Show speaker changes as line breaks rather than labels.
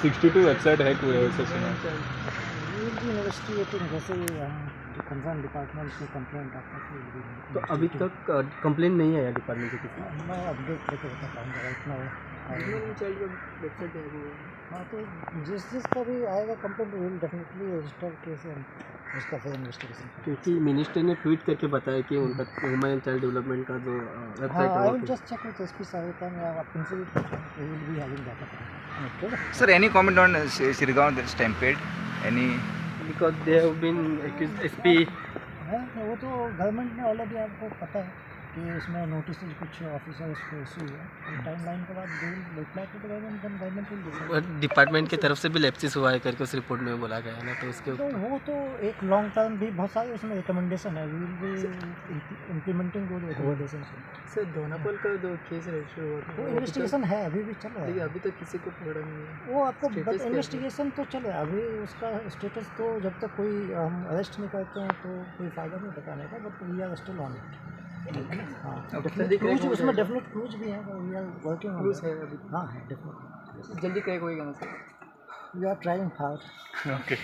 62 website hack हुए ऐसा सुना।
इन्वेस्टिगेटिंग जैसे जो कंसर्न डिपार्टमेंट से कंप्लेंट आता है
तो अभी तक कंप्लेंट नहीं आया डिपार्टमेंट से किसी?
मैं अपडेट करके बता पाऊँगा इतना
चाइल्ड वेबसाइट है वो।
हाँ, तो जिसका भी आएगा complaint will definitely register case and उसका फिर इन्वेस्टिगेशन।
क्योंकि मिनिस्टर ने ट्वीट करके बताया कि उनका वुमेन एंड चाइल्ड डेवलपमेंट का जो वेबसाइट है
आई
वो
will just check with SP sahib and आप इनसे भी will be having that. Okay
Sir, any comment on Sirgaon stampede? Any?
Because they have been accused SP.
है वो तो गवर्नमेंट ने ऑलरेडी आपको पता है कि इसमें नोटिस कुछ ऑफिसर्स को इशू हुआ है, टाइम लाइन के बाद they will reply to the government and government will decide.
Department की तरफ से भी लैप्सिस हुआ है करके उस रिपोर्ट में बोला गया है ना, तो उसके
तो वो तो एक लॉन्ग टर्म भी बहुत सारे उसमें रिकमेंडेशन है, वी विल बी इम्प्लीमेंटिंग दो रिकमेंडेशन।
सर दोनापल का जो केस रजिस्टर हुआ था
वो इन्वेस्टिगेशन है, अभी भी चल रहा है।
अभी तक किसी को पकड़ा नहीं है।
वो आपको इन्वेस्टिगेशन तो चल रहा है अभी, उसका स्टेटस तो जब तक कोई हम अरेस्ट नहीं करते हैं तो कोई फ़ायदा नहीं बताने का, but we are still on it. हाँ, क्रूज उसमें डेफिनेट क्रूज भी है, we are working on it. हाँ है डेफिनेटली,
जल्दी क्रैक होएगा ना sir?
We are trying hard.
Okay.